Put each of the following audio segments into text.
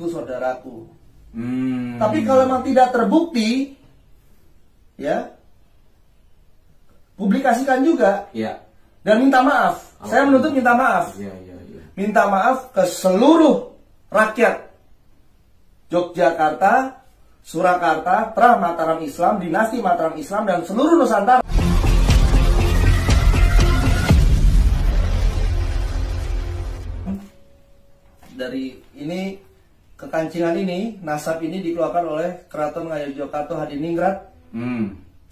iku saudaraku. Tapi kalau memang tidak terbukti, ya publikasikan juga. Ya. Dan minta maaf. Saya menuntut minta maaf. Ya. Minta maaf ke seluruh rakyat Yogyakarta, Surakarta, Trah Mataram Islam, Dinasti Mataram Islam, dan seluruh Nusantara. Dari ini, kekancingan ini, nasab ini dikeluarkan oleh Keraton Ngayogyakarta Hadiningrat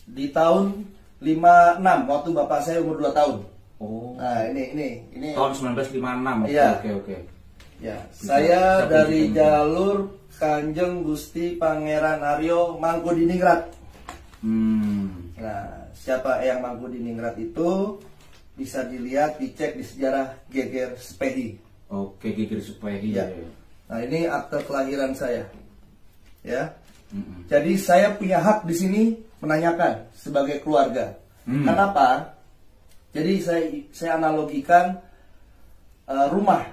di tahun 56, waktu bapak saya umur 2 tahun. Oh. Nah, ini Tahun 1956. Iya. Oke. Ya, saya dari jalur Kanjeng Gusti Pangeran Aryo Mangkudiningrat. Nah, siapa Eyang Mangkudiningrat itu bisa dilihat, dicek di sejarah Geger Sepehi. Oke, Geger Sepehi. Ya. Nah, ini akte kelahiran saya. Ya. Jadi saya punya hak di sini menanyakan sebagai keluarga. Kenapa? Jadi saya analogikan rumah.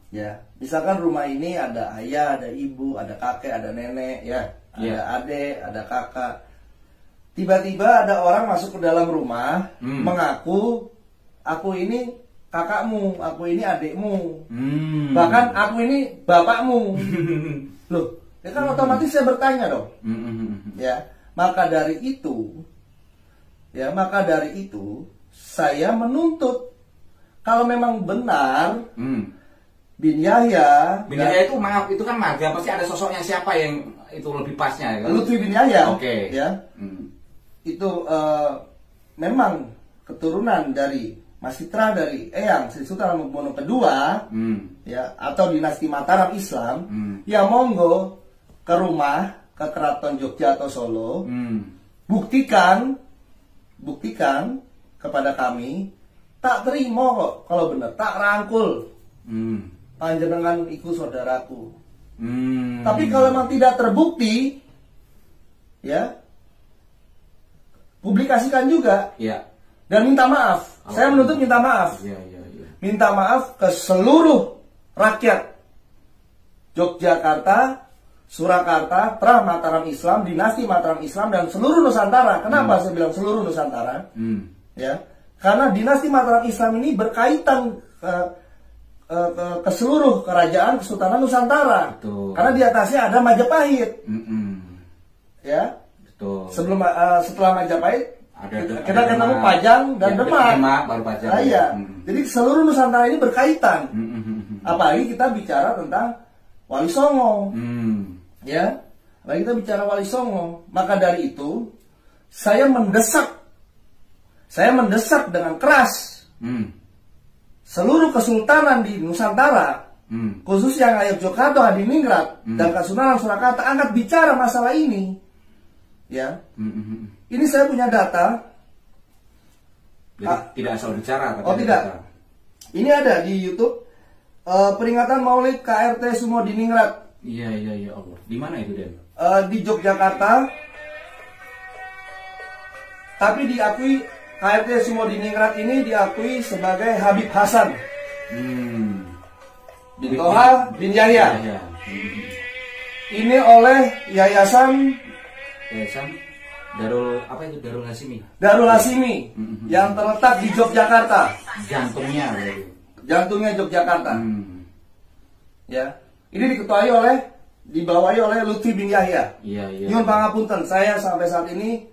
Ya, misalkan rumah ini ada ayah, ada ibu, ada kakek, ada nenek, ya, ada adik, ada kakak. Tiba-tiba ada orang masuk ke dalam rumah, mengaku aku ini kakakmu, aku ini adikmu, bahkan aku ini bapakmu. Loh, ya kan otomatis saya bertanya dong. Ya, maka dari itu, saya menuntut kalau memang benar. Bin Yahya itu maaf, itu kan marga, pasti ada sosoknya siapa yang itu lebih pasnya ya kan? Lutfi bin Yahya. Oke. Ya. Itu memang keturunan dari Masitra dari Eyang Sri Sultan Hamengkubuwono II, ya, atau dinasti Mataram Islam. Ya monggo ke rumah, ke Keraton Jogja atau Solo. Buktikan kepada kami, tak terima kok kalau benar, tak rangkul. Panjenengan iku saudaraku. Tapi kalau memang tidak terbukti, ya publikasikan juga. Ya. Dan minta maaf. Saya menuntut minta maaf. Ya. Minta maaf ke seluruh rakyat Yogyakarta, Surakarta, Trah Mataram Islam, Dinasti Mataram Islam, dan seluruh Nusantara. Kenapa saya bilang seluruh Nusantara? Ya, karena Dinasti Mataram Islam ini berkaitan ke seluruh kerajaan Kesultanan Nusantara. Betul. Karena di atasnya ada Majapahit. Ya. Betul. Setelah Majapahit kita ketemu Demak. Pajang dan Demak. Baru Pajang. Nah, iya. Jadi seluruh Nusantara ini berkaitan. Apalagi kita bicara tentang Wali Songo. Ya. Apalagi kita bicara Wali Songo. Maka dari itu saya mendesak dengan keras seluruh kesultanan di Nusantara, khususnya Ngayogyakarta, Hadiningrat, dan Kesultanan Surakarta, angkat bicara masalah ini. Ya, ini saya punya data. Jadi tidak asal bicara. Oh tidak, data. Ini ada di YouTube, peringatan Maulid KRT Sumo Diningrat. Iya Allah. Di mana itu Den? Di Yogyakarta, tapi diakui KRT Sumo Diningrat ini diakui sebagai Habib Hasan bin Toha bin Yahya. Ini oleh Yayasan Darul Hasimi. Darul Hasimi yang terletak di Yogyakarta. Jantungnya Yogyakarta. Ya, ini dibawahi oleh Lutfi bin Yahya. Nyuwun pangapunten, saya sampai saat ini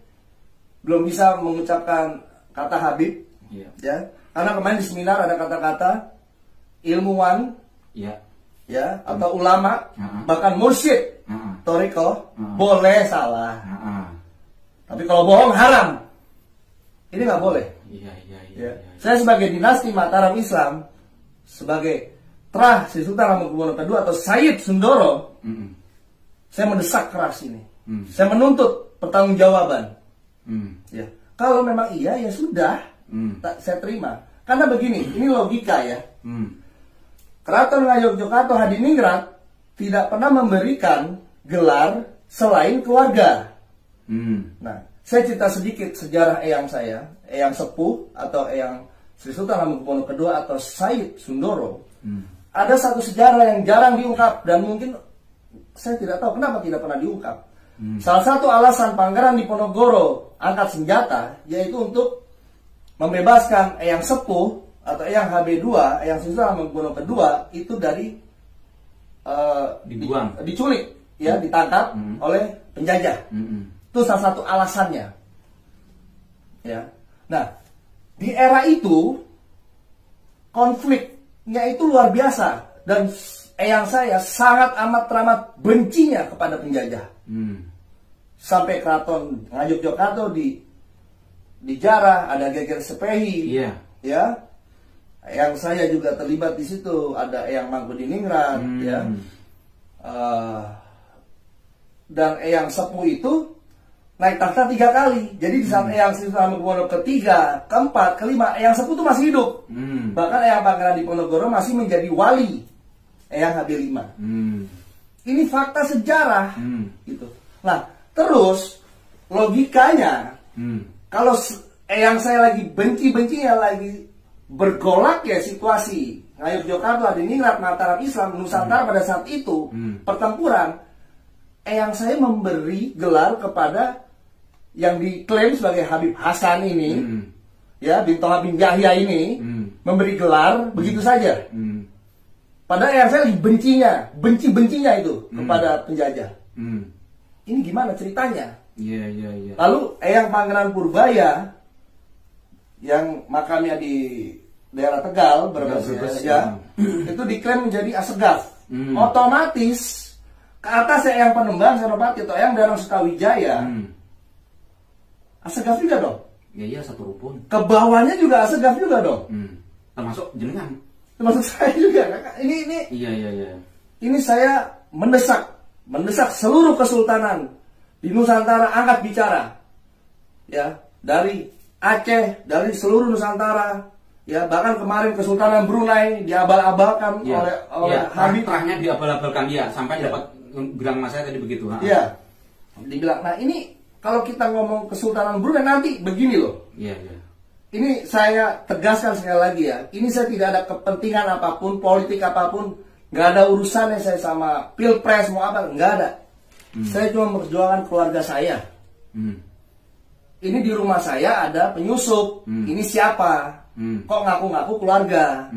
belum bisa mengucapkan kata Habib, ya, karena kemarin di seminar ada kata-kata ilmuwan, ya, atau ulama, bahkan mursyid, toriko, boleh salah, tapi kalau bohong haram, ini nggak boleh. Saya sebagai dinasti Mataram Islam, sebagai Trah Sri Sultan Hamengkubuwono II atau Sayyid Sundoro, saya mendesak keras ini, saya menuntut pertanggungjawaban. Ya. Kalau memang iya, ya sudah, saya terima. Karena begini, ini logika ya. Keraton Ngayogyakarta Hadiningrat tidak pernah memberikan gelar selain keluarga. Nah, saya cerita sedikit sejarah eyang saya, eyang sepuh atau eyang Sri Sultan Hamengkubuwono II atau Sayyid Sundoro. ada satu sejarah yang jarang diungkap dan mungkin saya tidak tahu kenapa tidak pernah diungkap. Salah satu alasan Pangeran Diponegoro angkat senjata yaitu untuk membebaskan Eyang Sepuh atau Eyang HB2, Eyang Sri Sultan Hamengkubuwono II itu dari diculik, ya, ditangkap oleh penjajah. Itu salah satu alasannya. Ya. Nah, di era itu konfliknya itu luar biasa dan Eyang saya sangat amat teramat bencinya kepada penjajah. Sampai keraton Ngayogyakarta dijarah, ada Geger Sepehi, ya. Yang saya juga terlibat di situ, ada Eyang Mangkuniningrat, ya. Dan Eyang Sepuh itu naik tahta 3 kali. Jadi di saat Eyang Sri Sultan Hamengkubuwono ketiga, keempat, kelima, Eyang Sepuh itu masih hidup. Bahkan Eyang Pangeran Diponegoro masih menjadi wali Eyang HB5. Ini fakta sejarah, gitu. Nah, terus logikanya, kalau Eyang saya lagi benci-bencinya, lagi bergolak ya situasi Ngayogyakarta, Adiningrat, Mataram Islam, Nusantara pada saat itu pertempuran, Eyang saya memberi gelar kepada yang diklaim sebagai Habib Hasan ini, ya, bin Toha bin Yahya ini, memberi gelar begitu saja. Padahal Eyang saya lagi benci-bencinya itu kepada penjajah. Ini gimana ceritanya? Lalu Eyang Pangeran Purbaya yang makamnya di daerah Tegal, Brebes, ya, itu diklaim menjadi Assegaf. Otomatis ke atas Eyang Panembang Senopati atau Eyang Danang Sukawijaya, Assegaf juga dong. Iya, satu rukun. Ke bawahnya juga Assegaf juga dong. Termasuk jenengan. Termasuk saya juga. Ini. Iya. Ini saya mendesak seluruh kesultanan di Nusantara angkat bicara, ya, dari Aceh, dari seluruh Nusantara, ya, bahkan kemarin Kesultanan Brunei diabal-abalkan oleh Habib. Terahnya diabal-abalkan, ya, sampai dapat bilang mas saya tadi begitu. Iya, dibilang. Nah, ini kalau kita ngomong Kesultanan Brunei nanti begini loh. Iya. Ini saya tegaskan sekali lagi ya. Ini saya tidak ada kepentingan apapun, politik apapun, nggak ada urusannya saya sama pilpres mau apa, nggak ada. Saya cuma memperjuangkan keluarga saya. Ini di rumah saya ada penyusup. Ini siapa? Kok ngaku-ngaku keluarga?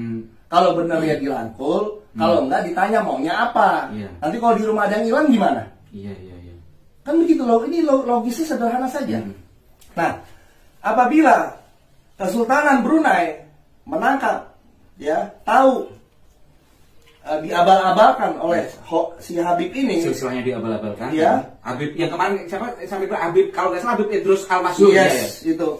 Kalau benar ya dirangkul, kalau enggak ditanya maunya apa. Nanti kalau di rumah ada yang hilang gimana? Iya. Kan begitu loh. Ini logisnya sederhana saja. Nah, apabila Kesultanan Brunei menangkap, ya, tahu diabal-abalkan oleh si Habib ini, silsilahnya diabal-abalkan, ya. Habib yang kemarin siapa sampai Habib, kalau nggak salah Habib Idrus Al-Masyhur, yes, ya. Itu